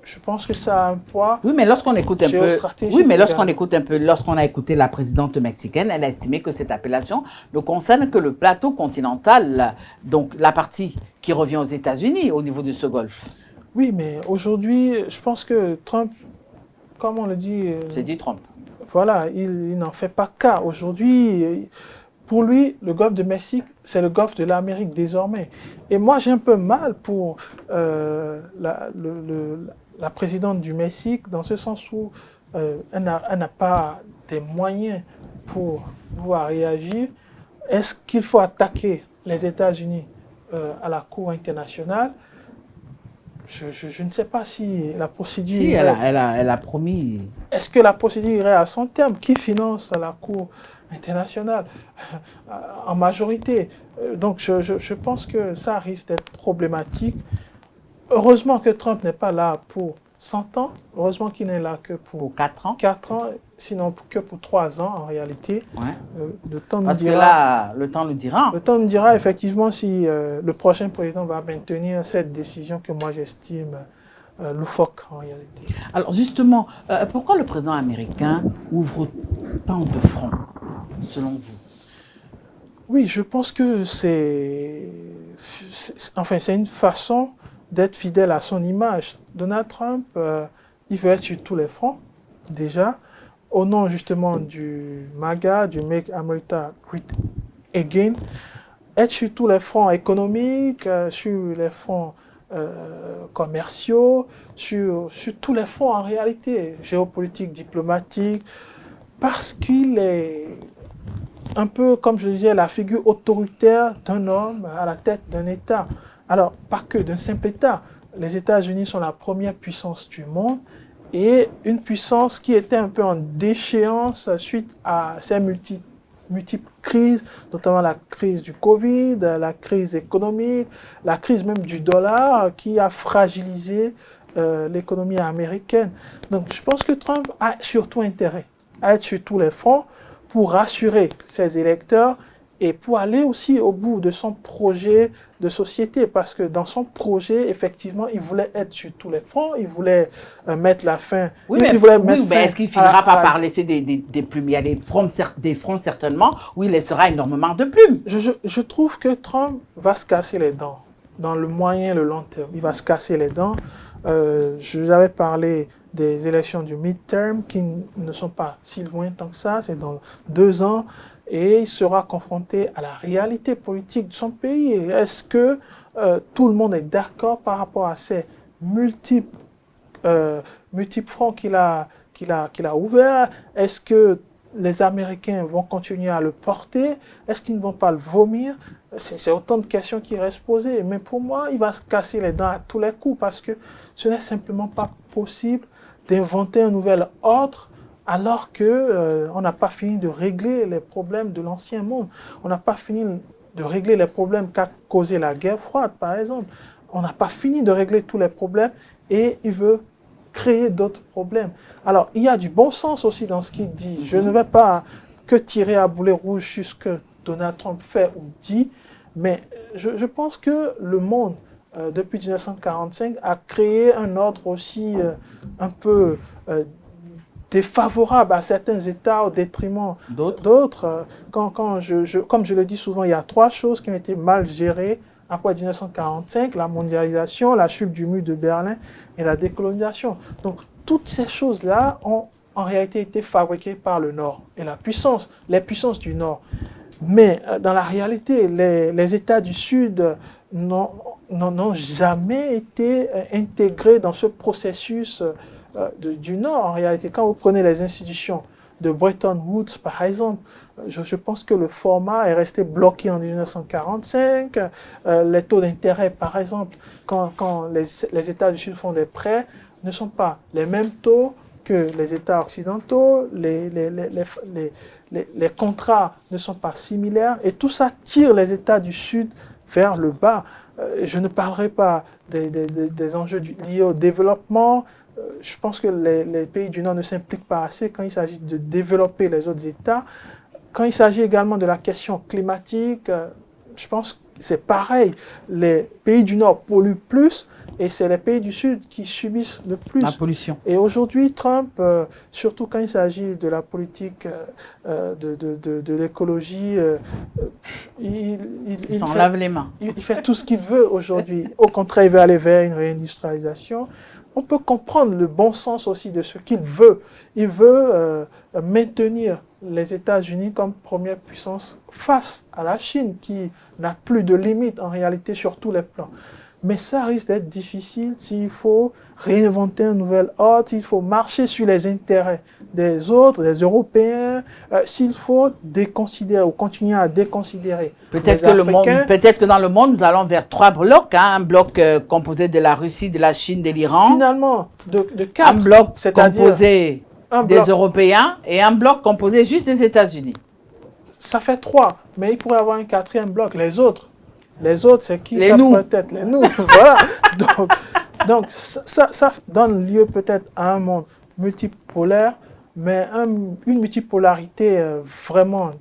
je pense que ça a un poids. Oui, mais lorsqu'on écoute un peu, géostratégique oui, mais lorsqu'on également. écoute un peu, lorsqu'on a écouté la présidente mexicaine, elle a estimé que cette appellation ne concerne que le plateau continental, donc la partie qui revient aux États-Unis au niveau de ce golfe. Oui, mais aujourd'hui, je pense que Trump, comme on le dit, C'est dit Trump. voilà, il n'en fait pas cas. Aujourd'hui, pour lui, le golfe de Mexique, c'est le golfe de l'Amérique désormais. Et moi, j'ai un peu mal pour la présidente du Mexique, dans ce sens où elle n'a pas des moyens pour pouvoir réagir. Est-ce qu'il faut attaquer les États-Unis à la Cour internationale? Je ne sais pas si la procédure... Si, elle a promis. Est-ce que la procédure irait à son terme? Qui finance la Cour internationale en majorité? Donc je pense que ça risque d'être problématique. Heureusement que Trump n'est pas là pour 100 ans. Heureusement qu'il n'est là que pour 4 ans. 4 ans, sinon que pour 3 ans en réalité. Ouais. Le temps nous Parce que dira, là, le temps nous dira. le temps nous dira effectivement si le prochain président va maintenir cette décision que moi j'estime loufoque en réalité. Alors justement, pourquoi le président américain ouvre tant de fronts, selon vous? Oui, je pense que enfin, c'est une façon d'être fidèle à son image. Donald Trump, il veut être sur tous les fronts, déjà, au nom justement du MAGA, du Make America Great Again, être sur tous les fronts économiques, sur les fronts commerciaux, sur tous les fronts en réalité, géopolitique, diplomatique, parce qu'il est un peu, comme je disais, la figure autoritaire d'un homme à la tête d'un État. Alors, pas que d'un simple État. Les États-Unis sont la première puissance du monde et une puissance qui était un peu en déchéance suite à ces multiples crises, notamment la crise du Covid, la crise économique, la crise même du dollar qui a fragilisé l'économie américaine. Donc, je pense que Trump a surtout intérêt à être sur tous les fronts pour rassurer ses électeurs et pour aller aussi au bout de son projet de société. Parce que dans son projet, effectivement, il voulait être sur tous les fronts, il voulait mettre la fin. Oui, il mais, voulait mettre fin est-ce qu'il finira par laisser des plumes? Il y a des fronts certainement où il laissera énormément de plumes. Je trouve que Trump va se casser les dents dans le moyen et le long terme. Il va se casser les dents. J'avais parlé des élections du midterm qui ne sont pas si loin tant que ça, c'est dans 2 ans, et il sera confronté à la réalité politique de son pays. Est-ce que tout le monde est d'accord par rapport à ces multiples fronts qu'il a ouverts? Est-ce que les Américains vont continuer à le porter? Est-ce qu'ils ne vont pas le vomir? C'est autant de questions qui restent posées. Mais pour moi, il va se casser les dents à tous les coups parce que ce n'est simplement pas possible d'inventer un nouvel ordre alors que on n'a pas fini de régler les problèmes de l'ancien monde. On n'a pas fini de régler les problèmes qu'a causé la guerre froide, par exemple. On n'a pas fini de régler tous les problèmes et il veut créer d'autres problèmes. Alors, il y a du bon sens aussi dans ce qu'il dit. Je ne vais pas que tirer à boulet rouge sur ce que Donald Trump fait ou dit, mais je pense que le monde, depuis 1945, a créé un ordre aussi un peu défavorable à certains États au détriment d'autres. Comme je le dis souvent, il y a 3 choses qui ont été mal gérées après 1945, la mondialisation, la chute du mur de Berlin et la décolonisation. Donc, toutes ces choses-là ont en réalité été fabriquées par le Nord et les puissances du Nord. Mais dans la réalité, les États du Sud n'ont jamais été intégrés dans ce processus du Nord. En réalité, quand vous prenez les institutions de Bretton Woods, par exemple, je pense que le format est resté bloqué en 1945. Les taux d'intérêt, par exemple, quand les États du Sud font des prêts, ne sont pas les mêmes taux que les États occidentaux. Les contrats ne sont pas similaires. Et tout ça tire les États du Sud vers le bas. Je ne parlerai pas des enjeux liés au développement. Je pense que les pays du Nord ne s'impliquent pas assez quand il s'agit de développer les autres États. Quand il s'agit également de la question climatique, je pense que c'est pareil. Les pays du Nord polluent plus Et c'est les pays du Sud qui subissent le plus. La pollution. Et aujourd'hui, Trump, surtout quand il s'agit de la politique de l'écologie, il s'en lave les mains. Il fait tout ce qu'il veut aujourd'hui. Au contraire, il veut aller vers une réindustrialisation. On peut comprendre le bon sens aussi de ce qu'il veut. Il veut maintenir les États-Unis comme première puissance face à la Chine qui n'a plus de limites en réalité sur tous les plans. Mais ça risque d'être difficile s'il faut réinventer un nouvel ordre, s'il faut marcher sur les intérêts des autres, des Européens, s'il faut déconsidérer ou continuer à déconsidérer. Peut-être que dans le monde, nous allons vers 3 blocs, hein, un bloc composé de la Russie, de la Chine, de l'Iran. Finalement, de 4. Un bloc composé des Européens et un bloc composé juste des États-Unis. Ça fait 3, mais il pourrait y avoir un 4e bloc, les autres. Les autres, c'est qui? Les nous. Peut-être les nous. Voilà. Donc ça donne lieu peut-être à un monde multipolaire, mais une multipolarité vraiment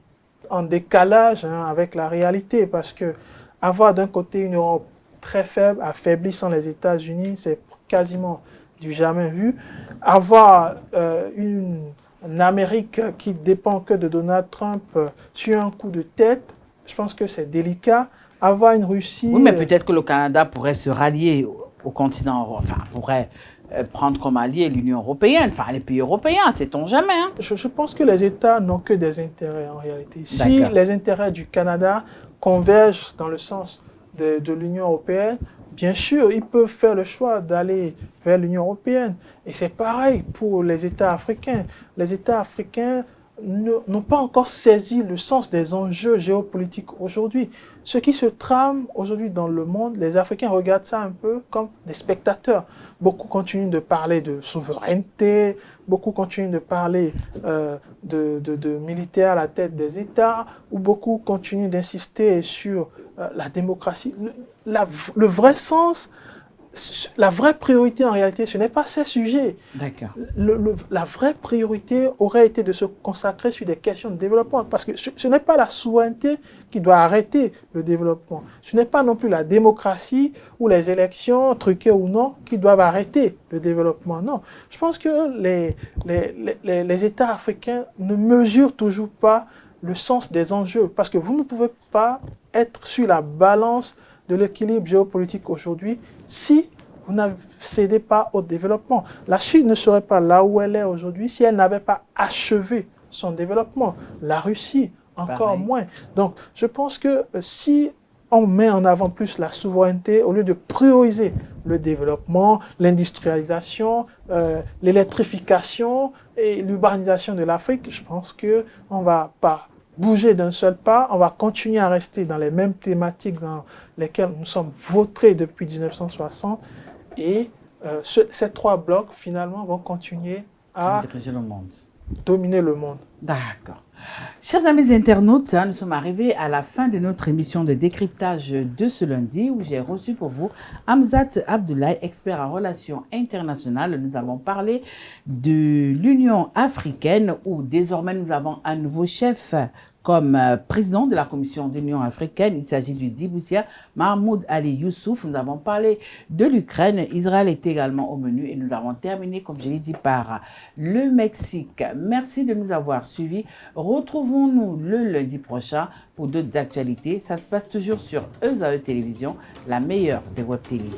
en décalage avec la réalité. Parce que avoir d'un côté une Europe très faible, affaiblissant les États-Unis, c'est quasiment du jamais vu. Avoir une Amérique qui dépend que de Donald Trump sur un coup de tête, je pense que c'est délicat. Avoir une Russie... Oui, mais peut-être que le Canada pourrait se rallier au continent, enfin, pourrait prendre comme allié l'Union européenne, enfin, les pays européens, sait-on jamais. Hein? Je pense que les États n'ont que des intérêts en réalité. Si les intérêts du Canada convergent dans le sens de l'Union européenne, bien sûr, ils peuvent faire le choix d'aller vers l'Union européenne. Et c'est pareil pour les États africains. Les États africains n'ont pas encore saisi le sens des enjeux géopolitiques aujourd'hui. Ce qui se trame aujourd'hui dans le monde, les Africains regardent ça un peu comme des spectateurs. Beaucoup continuent de parler de souveraineté, beaucoup continuent de parler de militaires à la tête des États, ou beaucoup continuent d'insister sur la démocratie. Le vrai sens, la vraie priorité en réalité, ce n'est pas ces sujets. D'accord. La vraie priorité aurait été de se consacrer sur des questions de développement, parce que ce n'est pas la souveraineté qui doit arrêter le développement. Ce n'est pas non plus la démocratie ou les élections, truquées ou non, qui doivent arrêter le développement. Non. Je pense que les États africains ne mesurent toujours pas le sens des enjeux, parce que vous ne pouvez pas être sur la balance de l'équilibre géopolitique aujourd'hui si vous n'accédez pas au développement. La Chine ne serait pas là où elle est aujourd'hui si elle n'avait pas achevé son développement. La Russie, encore moins. Donc, je pense que si on met en avant plus la souveraineté, au lieu de prioriser le développement, l'industrialisation, l'électrification et l'urbanisation de l'Afrique, je pense qu'on ne va pas bouger d'un seul pas, on va continuer à rester dans les mêmes thématiques dans lesquelles nous sommes vautrés depuis 1960 et ces 3 blocs finalement vont continuer à diriger le monde. Dominer le monde. D'accord. Chers amis internautes, nous sommes arrivés à la fin de notre émission de décryptage de ce lundi où j'ai reçu pour vous Hamzat Abdoulaye, expert en relations internationales. Nous avons parlé de l'Union africaine où désormais nous avons un nouveau chef comme président de la Commission de l'Union africaine. Il s'agit du Djiboutien Mahmoud Ali Youssouf. Nous avons parlé de l'Ukraine. Israël est également au menu et nous avons terminé, comme je l'ai dit, par le Mexique. Merci de nous avoir suivis. Retrouvons-nous le lundi prochain pour d'autres actualités. Ça se passe toujours sur ESAE Télévision, la meilleure des web télé.